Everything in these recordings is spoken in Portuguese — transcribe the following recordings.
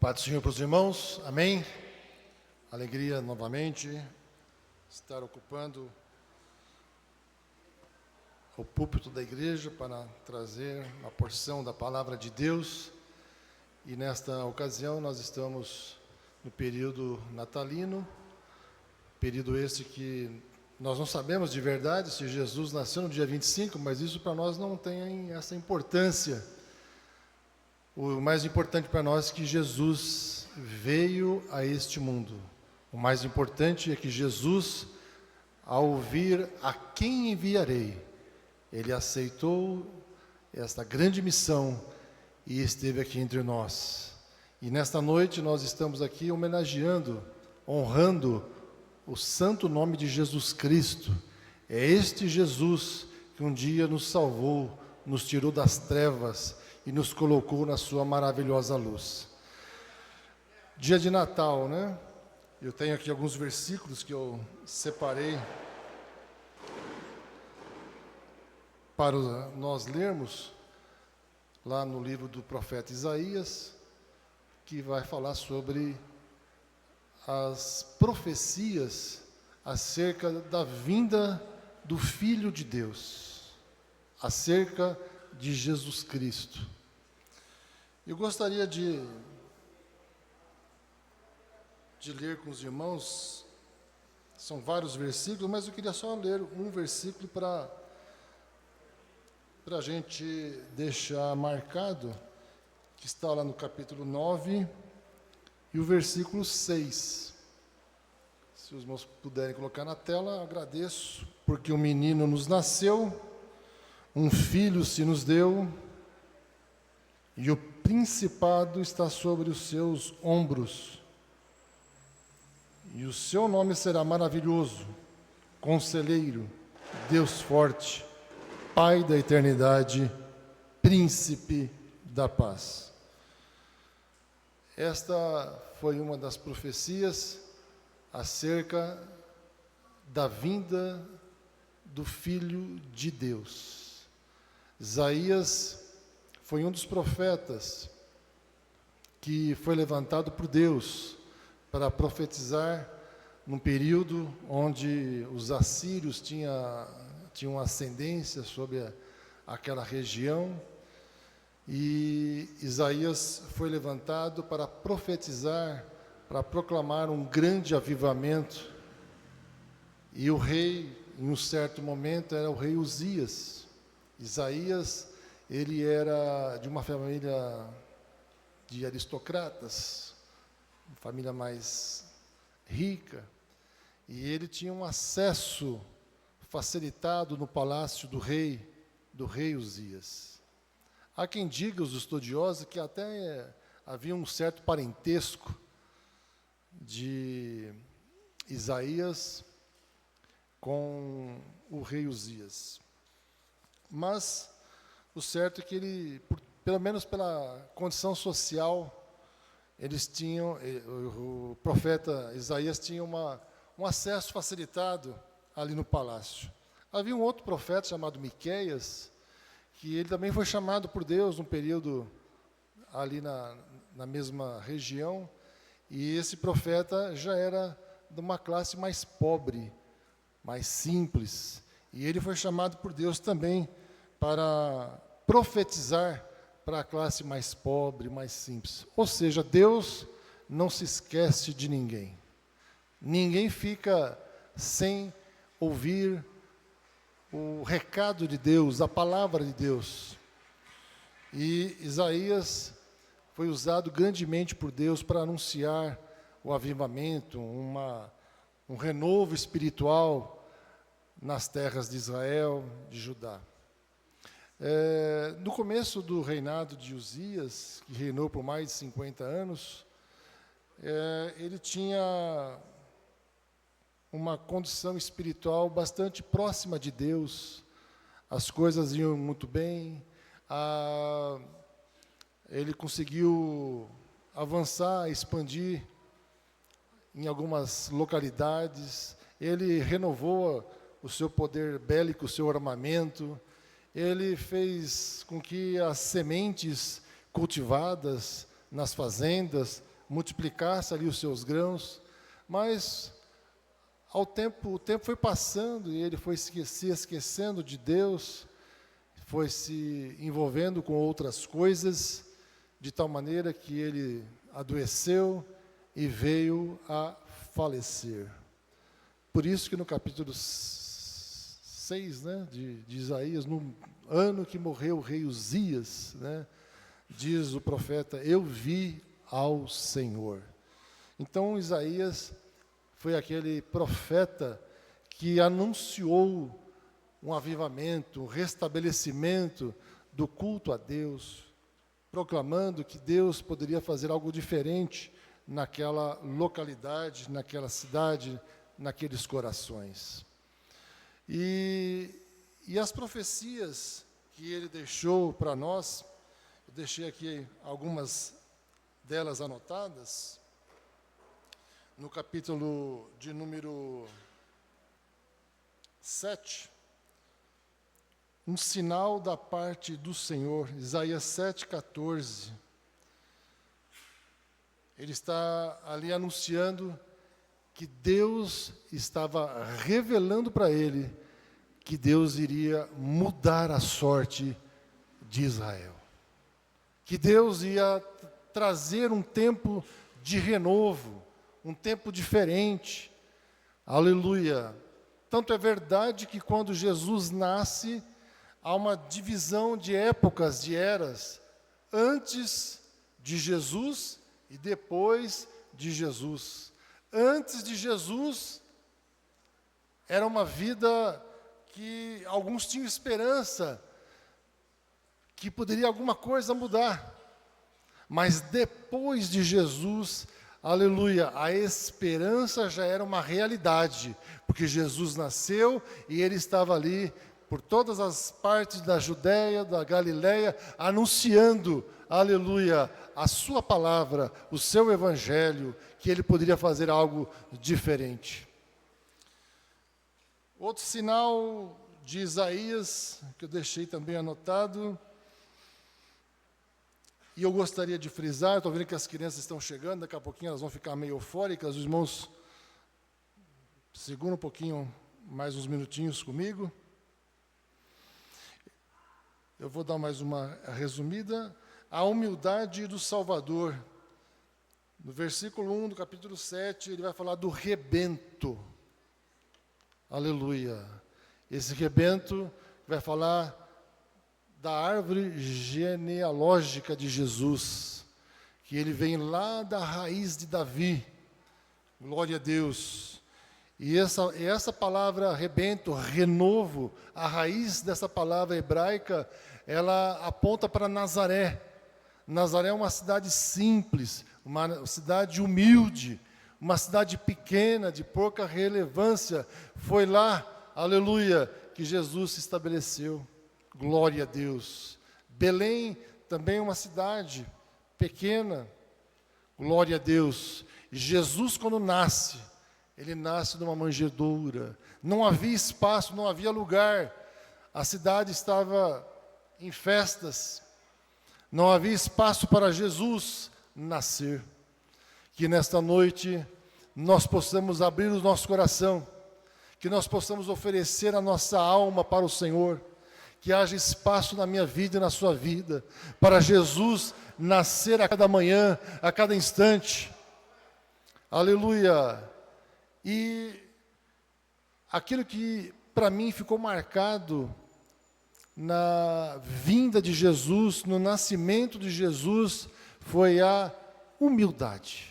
Paz do Senhor para os irmãos, amém? Alegria novamente estar ocupando o púlpito da igreja para trazer uma porção da palavra de Deus. E nesta ocasião nós estamos no período natalino, período esse que nós não sabemos de verdade se Jesus nasceu no dia 25, mas isso para nós não tem essa importância. O mais importante para nós é que Jesus veio a este mundo. O mais importante é que Jesus, ao ouvir a quem enviarei, ele aceitou esta grande missão e esteve aqui entre nós. E nesta noite nós estamos aqui homenageando, honrando o santo nome de Jesus Cristo. É este Jesus que um dia nos salvou, nos tirou das trevas e nos colocou na sua maravilhosa luz. Dia de Natal, né? Eu tenho aqui alguns versículos que eu separei para nós lermos, lá no livro do profeta Isaías, que vai falar sobre as profecias acerca da vinda do Filho de Deus, acerca de Jesus Cristo. Eu gostaria de ler com os irmãos, são vários versículos, mas eu queria só ler um versículo para a gente deixar marcado, que está lá no capítulo 9, e o versículo 6. Se os irmãos puderem colocar na tela, agradeço, porque um menino nos nasceu, um filho se nos deu, e o principado está sobre os seus ombros. E o seu nome será maravilhoso, Conselheiro, Deus forte, Pai da eternidade, Príncipe da paz. Esta foi uma das profecias acerca da vinda do Filho de Deus. Isaías foi um dos profetas que foi levantado por Deus para profetizar num período onde os assírios tinham ascendência sobre aquela região, e Isaías foi levantado para profetizar, para proclamar um grande avivamento. E o rei, em um certo momento, era o rei Uzias. Isaías, ele era de uma família de aristocratas, uma família mais rica, e ele tinha um acesso facilitado no palácio do rei Uzias. Há quem diga, os estudiosos, que até havia um certo parentesco de Isaías com o rei Uzias. Mas o certo é que ele, pelo menos pela condição social, o profeta Isaías tinha um acesso facilitado ali no palácio. Havia um outro profeta chamado Miqueias, que ele também foi chamado por Deus num período ali na mesma região, e esse profeta já era de uma classe mais pobre, mais simples, e ele foi chamado por Deus também para profetizar para a classe mais pobre, mais simples. Ou seja, Deus não se esquece de ninguém. Ninguém fica sem ouvir o recado de Deus, a palavra de Deus. E Isaías foi usado grandemente por Deus para anunciar o avivamento, um renovo espiritual nas terras de Israel, de Judá. No começo do reinado de Uzias, que reinou por mais de 50 anos, ele tinha uma condição espiritual bastante próxima de Deus, as coisas iam muito bem, ele conseguiu avançar, expandir em algumas localidades, ele renovou o seu poder bélico, o seu armamento, ele fez com que as sementes cultivadas nas fazendas multiplicasse ali os seus grãos, mas o tempo foi passando e ele foi se esquecendo de Deus, foi se envolvendo com outras coisas, de tal maneira que ele adoeceu e veio a falecer. Por isso que no capítulo 6, né, de Isaías, no ano que morreu o rei Uzias, né, diz o profeta, eu vi ao Senhor. Então Isaías foi aquele profeta que anunciou um avivamento, um restabelecimento do culto a Deus, proclamando que Deus poderia fazer algo diferente naquela localidade, naquela cidade, naqueles corações. E as profecias que ele deixou para nós, eu deixei aqui algumas delas anotadas, no capítulo de número 7, um sinal da parte do Senhor, Isaías 7,14. Ele está ali anunciando que Deus estava revelando para ele que Deus iria mudar a sorte de Israel. Que Deus ia trazer um tempo de renovo, um tempo diferente. Aleluia! Tanto é verdade que quando Jesus nasce, há uma divisão de épocas, de eras, antes de Jesus e depois de Jesus. Antes de Jesus, era uma vida que alguns tinham esperança, que poderia alguma coisa mudar. Mas depois de Jesus, aleluia, a esperança já era uma realidade, porque Jesus nasceu e ele estava ali por todas as partes da Judéia, da Galileia, anunciando, aleluia, a sua palavra, o seu evangelho, que ele poderia fazer algo diferente. Outro sinal de Isaías, que eu deixei também anotado, e eu gostaria de frisar, estou vendo que as crianças estão chegando, daqui a pouquinho elas vão ficar meio eufóricas, os irmãos seguram um pouquinho, mais uns minutinhos comigo. Eu vou dar mais uma resumida. A humildade do Salvador. No versículo 1 do capítulo 7, ele vai falar do rebento. Aleluia. Esse rebento vai falar da árvore genealógica de Jesus, que ele vem lá da raiz de Davi. Glória a Deus. E essa palavra rebento, renovo, a raiz dessa palavra hebraica, ela aponta para Nazaré. Nazaré é uma cidade simples, uma cidade humilde, uma cidade pequena, de pouca relevância. Foi lá, aleluia, que Jesus se estabeleceu. Glória a Deus. Belém também é uma cidade pequena. Glória a Deus. Jesus, quando nasce, ele nasce numa manjedoura. Não havia espaço, não havia lugar. A cidade estava em festas. Não havia espaço para Jesus nascer. Que nesta noite nós possamos abrir o nosso coração, que nós possamos oferecer a nossa alma para o Senhor, que haja espaço na minha vida e na sua vida, para Jesus nascer a cada manhã, a cada instante. Aleluia! E aquilo que para mim ficou marcado na vinda de Jesus, no nascimento de Jesus, foi a humildade.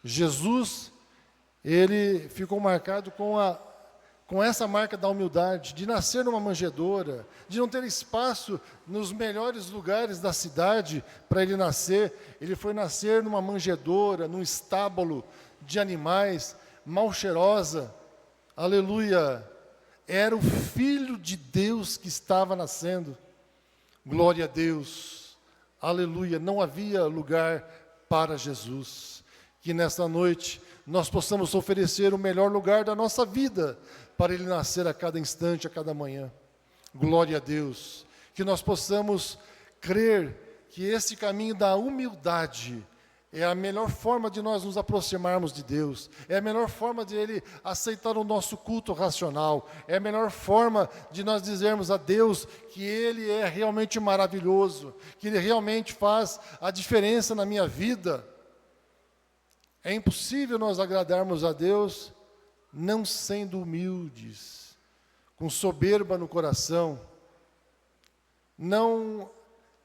Jesus, ele ficou marcado com essa marca da humildade, de nascer numa manjedoura, de não ter espaço nos melhores lugares da cidade para ele nascer. Ele foi nascer numa manjedoura, num estábulo de animais, mal cheirosa. Aleluia! Era o Filho de Deus que estava nascendo. Glória a Deus. Aleluia! Não havia lugar para Jesus. Que nesta noite nós possamos oferecer o melhor lugar da nossa vida para ele nascer a cada instante, a cada manhã. Glória a Deus. Que nós possamos crer que esse caminho da humildade É a melhor forma de nós nos aproximarmos de Deus. É a melhor forma de Ele aceitar o nosso culto racional. É a melhor forma de nós dizermos a Deus que Ele é realmente maravilhoso, que Ele realmente faz a diferença na minha vida. É impossível nós agradarmos a Deus não sendo humildes, com soberba no coração, não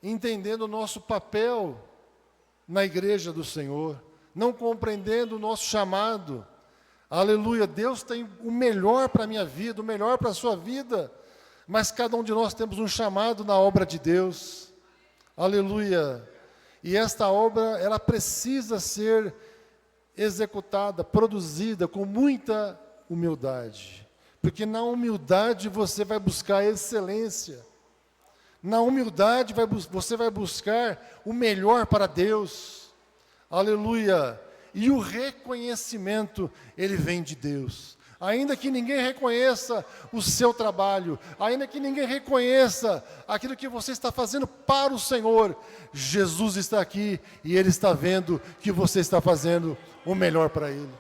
entendendo o nosso papel na igreja do Senhor, não compreendendo o nosso chamado. Aleluia, Deus tem o melhor para a minha vida, o melhor para a sua vida, mas cada um de nós temos um chamado na obra de Deus. Aleluia. E esta obra, ela precisa ser executada, produzida com muita humildade, porque na humildade você vai buscar a excelência. Na humildade você vai buscar o melhor para Deus. Aleluia. E o reconhecimento, ele vem de Deus. Ainda que ninguém reconheça o seu trabalho, ainda que ninguém reconheça aquilo que você está fazendo para o Senhor, Jesus está aqui e Ele está vendo que você está fazendo o melhor para Ele.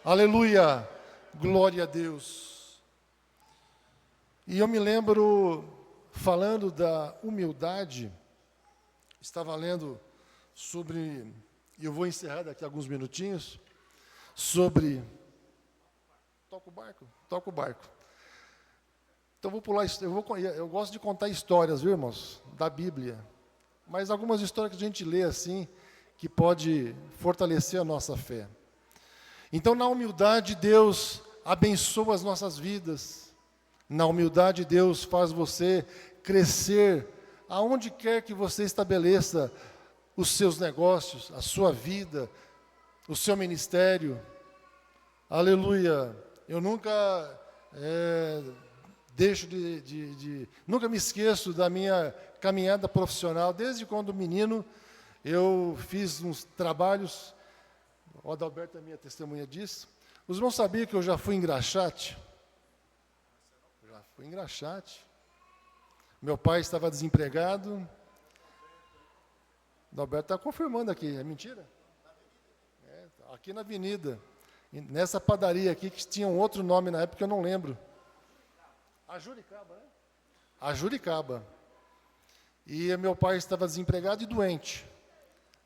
Aleluia. Glória a Deus. E eu me lembro, falando da humildade, estava lendo sobre, e eu vou encerrar daqui a alguns minutinhos, sobre... Toca o barco. Então vou pular, eu gosto de contar histórias, viu, irmãos, da Bíblia, mas algumas histórias que a gente lê assim, que pode fortalecer a nossa fé. Então, na humildade, Deus abençoa as nossas vidas. Na humildade, Deus faz você crescer aonde quer que você estabeleça os seus negócios, a sua vida, o seu ministério. Aleluia. Eu nunca nunca me esqueço da minha caminhada profissional. Desde quando menino, eu fiz uns trabalhos, o Adalberto é minha testemunha disso. Os irmãos sabiam que eu já fui engraxate? Já fui engraxate. Meu pai estava desempregado. O Adalberto está confirmando aqui, é mentira? Aqui na avenida. Nessa padaria aqui, que tinha um outro nome na época, eu não lembro. A Juricaba, né? A Juricaba. E meu pai estava desempregado e doente.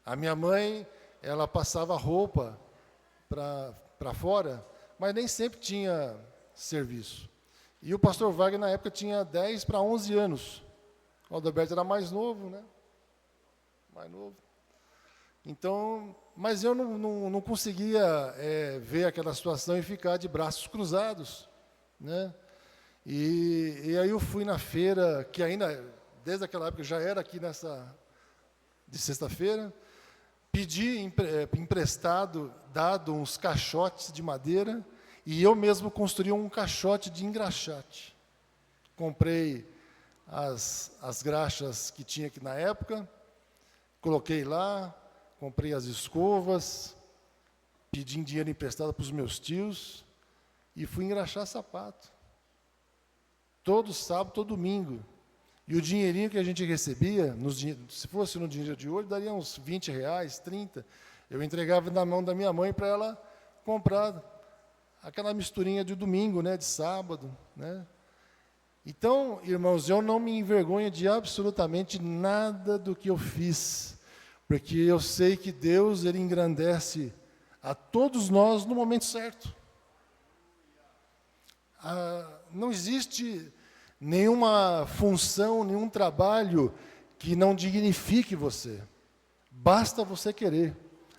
A minha mãe, ela passava roupa para fora, mas nem sempre tinha serviço. E o pastor Wagner, na época, tinha 10 para 11 anos. O Adalberto era mais novo, né? Mais novo. Então, mas eu não conseguia ver aquela situação e ficar de braços cruzados, né? E aí eu fui na feira, que ainda, desde aquela época, já era aqui de sexta-feira, pedi emprestado, dado uns caixotes de madeira, e eu mesmo construí um caixote de engraxate. Comprei as graxas que tinha aqui na época, coloquei lá, comprei as escovas, pedi dinheiro emprestado para os meus tios e fui engraxar sapato. Todo sábado, todo domingo. E o dinheirinho que a gente recebia, se fosse no dinheiro de hoje, daria uns R$20, 30. Eu entregava na mão da minha mãe para ela comprar aquela misturinha de domingo, né, de sábado, né? Então, irmãos, eu não me envergonho de absolutamente nada do que eu fiz, porque eu sei que Deus, Ele engrandece a todos nós no momento certo. Não existe nenhuma função, nenhum trabalho que não dignifique você. Basta você querer,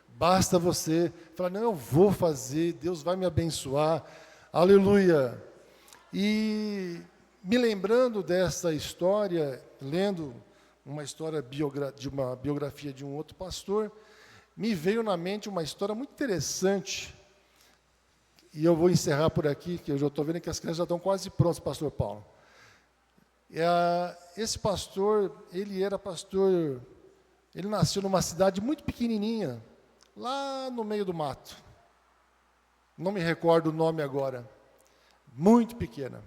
basta você falar, não, eu vou fazer, Deus vai me abençoar, aleluia. E me lembrando dessa história, lendo uma história de uma biografia de um outro pastor, me veio na mente uma história muito interessante, e eu vou encerrar por aqui, que eu já estou vendo que as crianças já estão quase prontas, pastor Paulo. Esse pastor, ele nasceu numa cidade muito pequenininha, lá no meio do mato. Não me recordo o nome agora. Muito pequena.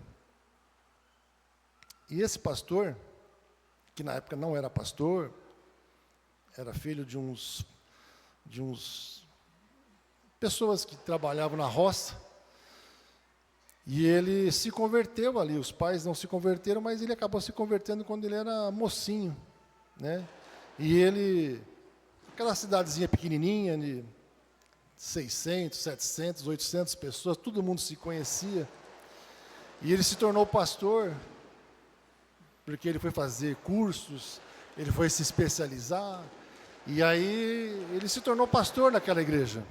E esse pastor, que na época não era pastor, era filho de uns de uns pessoas que trabalhavam na roça, e ele se converteu ali. Os pais não se converteram, mas ele acabou se convertendo quando ele era mocinho, né? E ele, aquela cidadezinha pequenininha, de 600, 700, 800 pessoas, todo mundo se conhecia, e ele se tornou pastor, porque ele foi fazer cursos, ele foi se especializar, e aí ele se tornou pastor naquela igreja.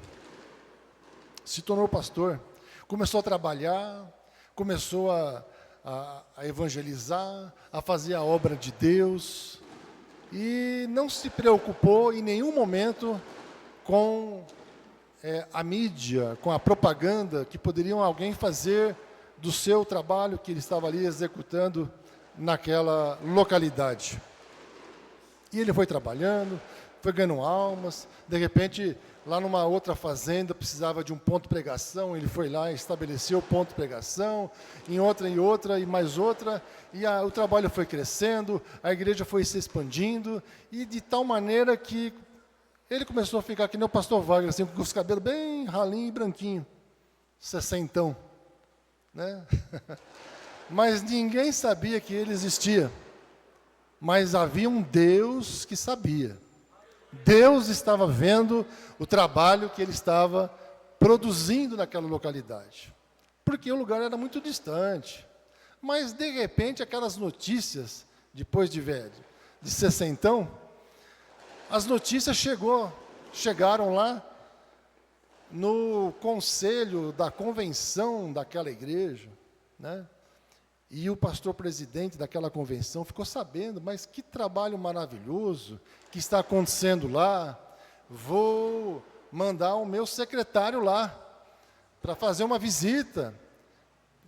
Se tornou pastor, começou a trabalhar, começou a evangelizar, a fazer a obra de Deus, e não se preocupou em nenhum momento com a mídia, com a propaganda que poderiam alguém fazer do seu trabalho que ele estava ali executando naquela localidade. E ele foi trabalhando, foi ganhando almas, de repente, lá numa outra fazenda, precisava de um ponto de pregação, ele foi lá e estabeleceu o ponto de pregação, em outra, e mais outra, e o trabalho foi crescendo, a igreja foi se expandindo, e de tal maneira que ele começou a ficar que nem o pastor Wagner, assim, com os cabelos bem ralinho e branquinho, sessentão, né? Mas ninguém sabia que ele existia. Mas havia um Deus que sabia. Deus estava vendo o trabalho que ele estava produzindo naquela localidade. Porque o lugar era muito distante. Mas, de repente, aquelas notícias, depois de velho, de sessentão, as notícias chegaram lá no conselho da convenção daquela igreja, né? E o pastor presidente daquela convenção ficou sabendo, mas que trabalho maravilhoso que está acontecendo lá. Vou mandar o meu secretário lá para fazer uma visita.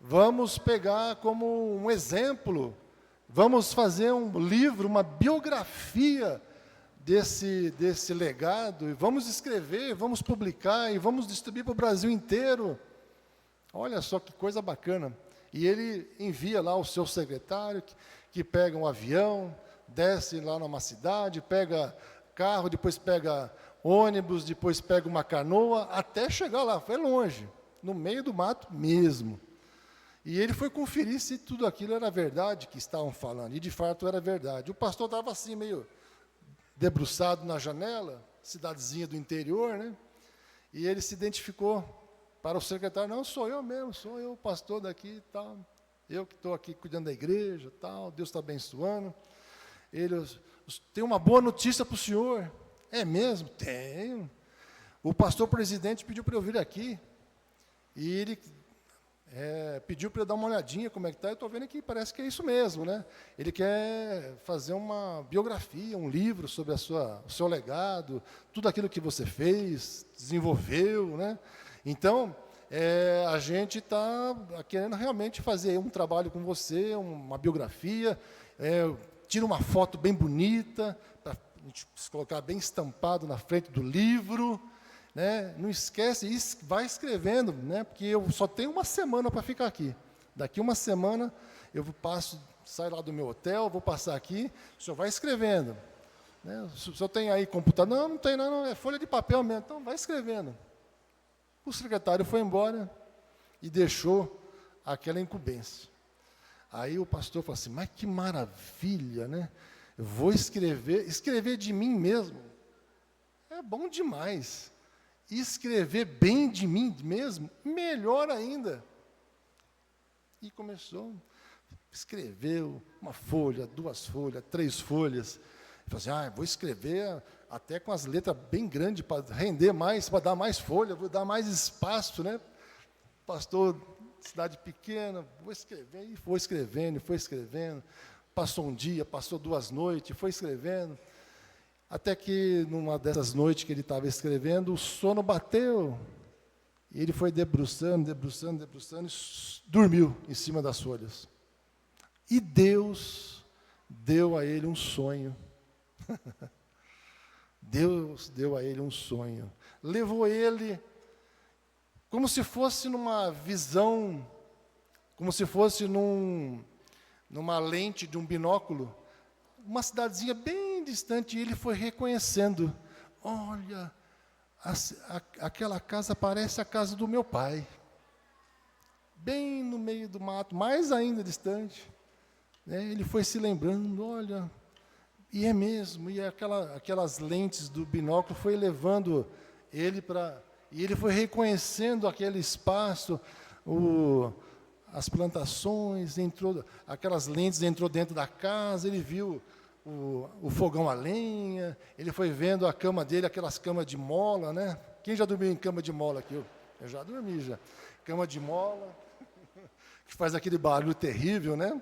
Vamos pegar como um exemplo, vamos fazer um livro, uma biografia desse legado, e vamos escrever, vamos publicar, e vamos distribuir para o Brasil inteiro. Olha só que coisa bacana. E ele envia lá o seu secretário, que pega um avião, desce lá numa cidade, pega carro, depois pega ônibus, depois pega uma canoa, até chegar lá. Foi longe, no meio do mato mesmo. E ele foi conferir se tudo aquilo era verdade que estavam falando, e de fato era verdade. O pastor estava assim, meio debruçado na janela, cidadezinha do interior, né? E ele se identificou para o secretário: não, sou eu mesmo, sou eu, o pastor daqui e tal, eu que estou aqui cuidando da igreja, tal, Deus está abençoando. Ele: tem uma boa notícia para o senhor. É mesmo? Tenho. O pastor presidente pediu para eu vir aqui, e ele pediu para eu dar uma olhadinha como é que está. Eu estou vendo que parece que é isso mesmo, né? Ele quer fazer uma biografia, um livro sobre o seu legado, tudo aquilo que você fez, desenvolveu, né? Então, a gente está querendo realmente fazer um trabalho com você, uma biografia, tira uma foto bem bonita, para a gente se colocar bem estampado na frente do livro, né? Não esquece, vai escrevendo, né? Porque eu só tenho uma semana para ficar aqui. Daqui uma semana eu saio lá do meu hotel, vou passar aqui, o senhor vai escrevendo. Né? O senhor tem aí computador? Não, não tem, não, é folha de papel mesmo. Então, vai escrevendo. O secretário foi embora e deixou aquela incumbência. Aí o pastor falou assim: mas que maravilha, né? Eu vou escrever de mim mesmo. É bom demais. Escrever bem de mim mesmo, melhor ainda. E começou, escreveu uma folha, 2 folhas, 3 folhas. Ele falou assim: vou escrever até com as letras bem grandes, para render mais, para dar mais folha, vou dar mais espaço, né? Pastor, cidade pequena, vou escrever, e foi escrevendo. Passou um dia, passou 2 noites, foi escrevendo. Até que, numa dessas noites que ele estava escrevendo, o sono bateu. E ele foi debruçando, e dormiu em cima das folhas. E Deus deu a ele um sonho. Deus deu a ele um sonho. Levou ele, como se fosse numa visão, como se fosse numa lente de um binóculo, uma cidadezinha bem distante, e ele foi reconhecendo: olha, aquela casa parece a casa do meu pai. Bem no meio do mato, mais ainda distante. Né? Ele foi se lembrando, olha, e é mesmo, e aquelas lentes do binóculo foi levando ele para... E ele foi reconhecendo aquele espaço, as plantações, aquelas lentes entrou dentro da casa, ele viu o fogão a lenha, ele foi vendo a cama dele, aquelas camas de mola, né? Quem já dormiu em cama de mola aqui? Eu já dormi, já. Cama de mola, que faz aquele barulho terrível, né?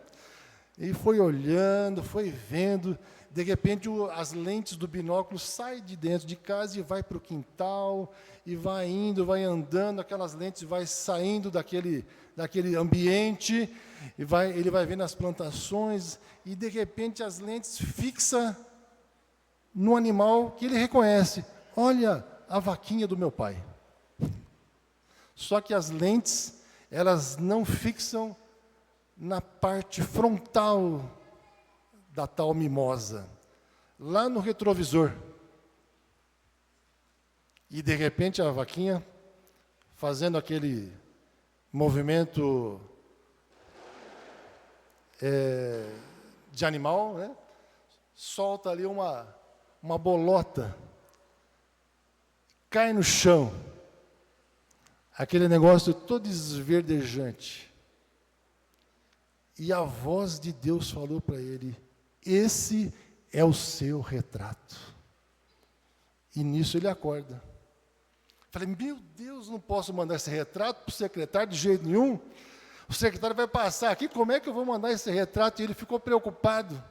E foi olhando, foi vendo, de repente as lentes do binóculo saem de dentro de casa e vai para o quintal, e vai indo, vai andando, aquelas lentes vai saindo daquele ambiente, ele vai vendo as plantações, e de repente as lentes fixam no animal que ele reconhece. Olha, a vaquinha do meu pai. Só que as lentes, elas não fixam na parte frontal da tal mimosa, lá no retrovisor. E de repente a vaquinha, fazendo aquele movimento de animal, né? Solta ali uma bolota, cai no chão, aquele negócio todo esverdejante. E a voz de Deus falou para ele: esse é o seu retrato. E nisso ele acorda. Falei, meu Deus, não posso mandar esse retrato para o secretário de jeito nenhum. O secretário vai passar aqui, como é que eu vou mandar esse retrato? E ele ficou preocupado.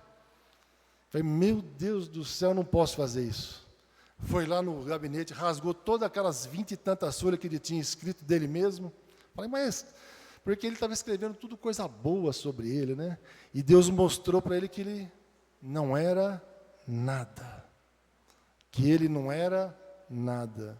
Falei, meu Deus do céu, não posso fazer isso. Foi lá no gabinete, rasgou todas aquelas 20 e tantas folhas que ele tinha escrito dele mesmo. Falei, mas... Porque ele estava escrevendo tudo coisa boa sobre ele, né? E Deus mostrou para ele que ele não era nada. Que ele não era nada.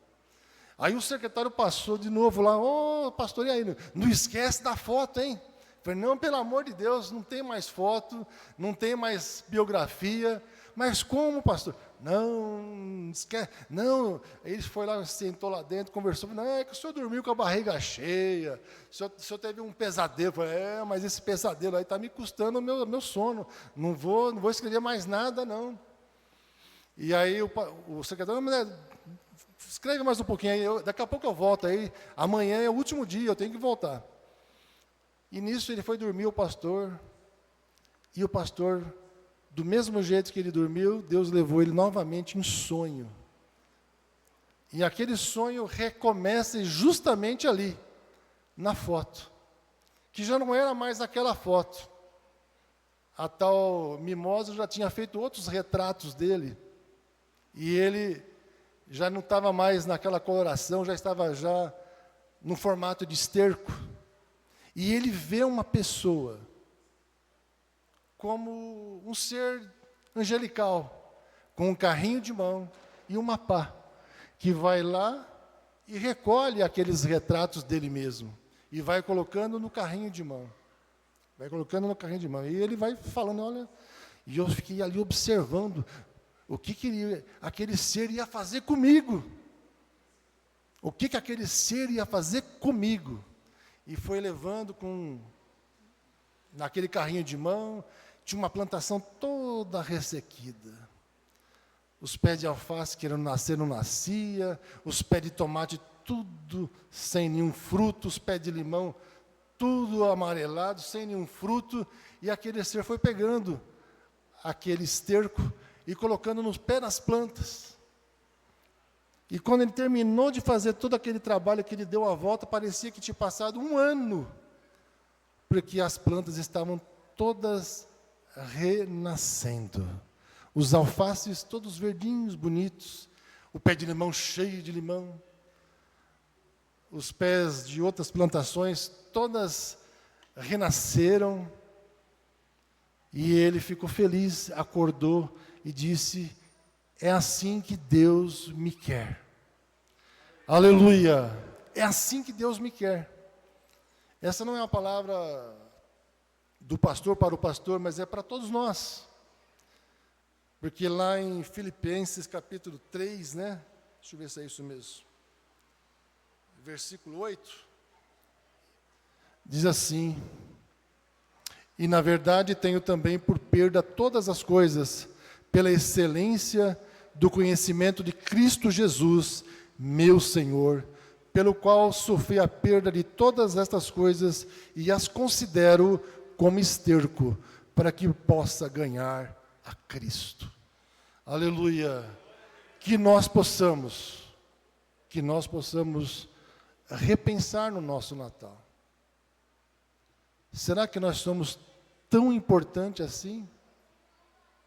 Aí o secretário passou de novo lá, ô pastor, e aí? Não esquece da foto, hein? Falei, não, pelo amor de Deus, não tem mais foto, não tem mais biografia. Mas como, pastor? Não, esquece, não. Aí ele foi lá, sentou lá dentro, conversou. Não, é que o senhor dormiu com a barriga cheia, o senhor teve um pesadelo. Eu falei, mas esse pesadelo aí está me custando o meu sono. Não vou escrever mais nada, não. E aí o secretário, escreve mais um pouquinho aí, daqui a pouco eu volto aí. Amanhã é o último dia, eu tenho que voltar. E nisso ele foi dormir, o pastor, e o pastor, do mesmo jeito que ele dormiu, Deus levou ele novamente em sonho. E aquele sonho recomeça justamente ali, na foto, que já não era mais aquela foto. A tal mimosa já tinha feito outros retratos dele, e ele já não estava mais naquela coloração, já estava já no formato de esterco. E ele vê uma pessoa como um ser angelical, com um carrinho de mão e uma pá, que vai lá e recolhe aqueles retratos dele mesmo, e vai colocando no carrinho de mão. Vai colocando no carrinho de mão. E ele vai falando, olha, e eu fiquei ali observando o que aquele ser ia fazer comigo. O que aquele ser ia fazer comigo. E foi levando naquele carrinho de mão, tinha uma plantação toda ressequida. Os pés de alface que iam nascer não nascia, os pés de tomate tudo sem nenhum fruto, os pés de limão tudo amarelado, sem nenhum fruto, e aquele ser foi pegando aquele esterco e colocando nos pés das plantas. E quando ele terminou de fazer todo aquele trabalho que ele deu a volta, parecia que tinha passado um ano, porque as plantas estavam todas renascendo. Os alfaces todos verdinhos, bonitos, o pé de limão cheio de limão, os pés de outras plantações todas renasceram, e ele ficou feliz, acordou e disse, é assim que Deus me quer. Aleluia! É assim que Deus me quer. Essa não é uma palavra do pastor para o pastor, mas é para todos nós. Porque lá em Filipenses capítulo 3, né? Deixa eu ver se é isso mesmo. Versículo 8. Diz assim: e na verdade tenho também por perda todas as coisas, pela excelência do conhecimento de Cristo Jesus, meu Senhor, pelo qual sofri a perda de todas estas coisas e as considero como esterco, para que possa ganhar a Cristo. Aleluia! Que nós possamos repensar no nosso Natal. Será que nós somos tão importantes assim,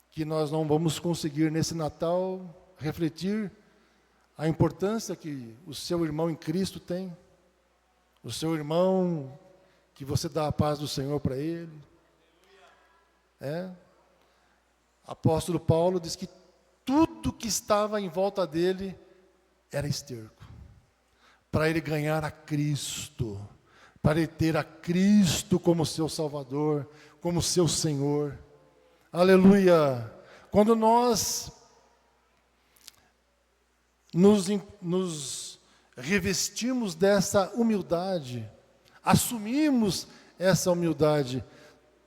que nós não vamos conseguir nesse Natal refletir a importância que o seu irmão em Cristo tem? O seu irmão, que você dá a paz do Senhor para ele. Apóstolo Paulo diz que tudo que estava em volta dele era esterco, para ele ganhar a Cristo, para ele ter a Cristo como seu Salvador, como seu Senhor. Aleluia! Quando nós nos revestimos dessa humildade, assumimos essa humildade,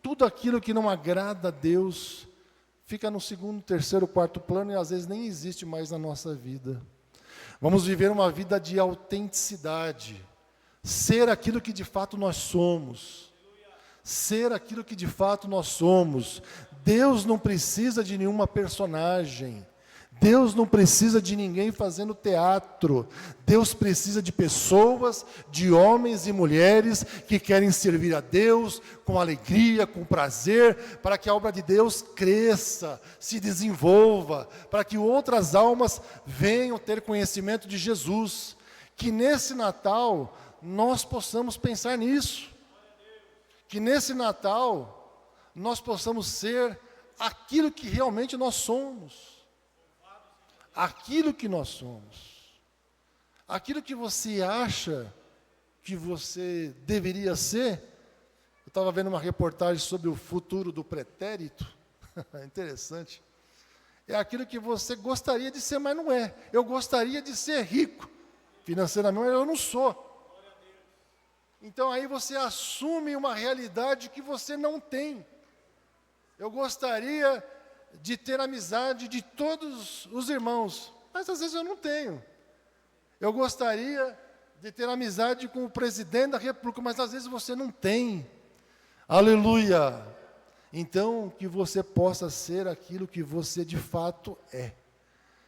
tudo aquilo que não agrada a Deus fica no segundo, terceiro, quarto plano e às vezes nem existe mais na nossa vida. Vamos viver uma vida de autenticidade, ser aquilo que de fato nós somos. Ser aquilo que de fato nós somos. Deus não precisa de nenhuma personagem. Deus não precisa de ninguém fazendo teatro. Deus precisa de pessoas, de homens e mulheres que querem servir a Deus com alegria, com prazer, para que a obra de Deus cresça, se desenvolva, para que outras almas venham ter conhecimento de Jesus. Que nesse Natal nós possamos pensar nisso. Que nesse Natal nós possamos ser aquilo que realmente nós somos. Aquilo que nós somos. Aquilo que você acha que você deveria ser. Eu estava vendo uma reportagem sobre o futuro do pretérito. Interessante. É aquilo que você gostaria de ser, mas não é. Eu gostaria de ser rico financeiramente, mas eu não sou. Então aí você assume uma realidade que você não tem. Eu gostaria de ter amizade de todos os irmãos, mas às vezes eu não tenho. Eu gostaria de ter amizade com o presidente da República, mas às vezes você não tem. Aleluia! Então, que você possa ser aquilo que você de fato é.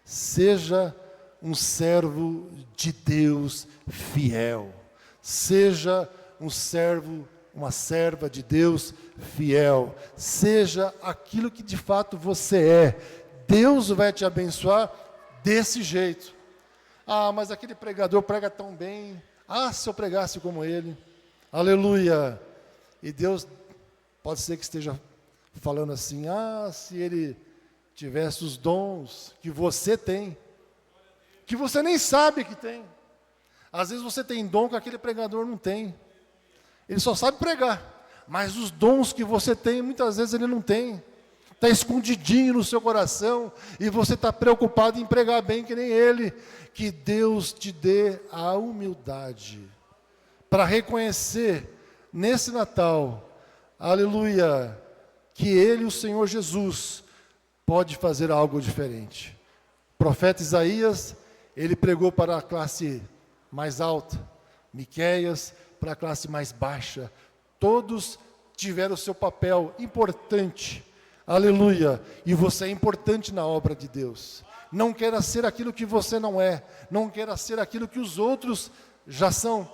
Seja um servo de Deus fiel. Seja um servo, uma serva de Deus fiel. Seja aquilo que de fato você é. Deus vai te abençoar desse jeito. Ah, mas aquele pregador prega tão bem. Ah, se eu pregasse como ele. Aleluia. E Deus pode ser que esteja falando assim: ah, se ele tivesse os dons que você tem, que você nem sabe que tem. Às vezes você tem dom que aquele pregador não tem. Ele só sabe pregar, mas os dons que você tem, muitas vezes ele não tem. Está escondidinho no seu coração, e você está preocupado em pregar bem que nem ele. Que Deus te dê a humildade, para reconhecer nesse Natal, aleluia, que Ele, o Senhor Jesus, pode fazer algo diferente. O profeta Isaías, ele pregou para a classe mais alta, Miqueias para a classe mais baixa. Todos tiveram o seu papel importante, aleluia, e você é importante na obra de Deus. Não queira ser aquilo que você não é, não queira ser aquilo que os outros já são.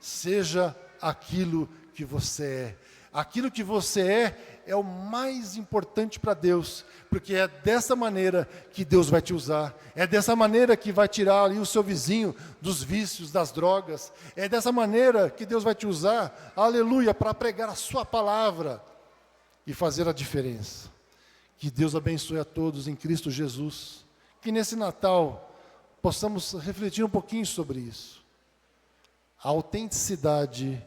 Seja aquilo que você é. Aquilo que você é o mais importante para Deus, porque é dessa maneira que Deus vai te usar, é dessa maneira que vai tirar ali o seu vizinho dos vícios, das drogas, é dessa maneira que Deus vai te usar, aleluia, para pregar a sua palavra e fazer a diferença. Que Deus abençoe a todos em Cristo Jesus, que nesse Natal possamos refletir um pouquinho sobre isso, a autenticidade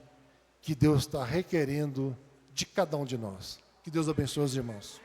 que Deus está requerendo de cada um de nós. Que Deus abençoe os irmãos.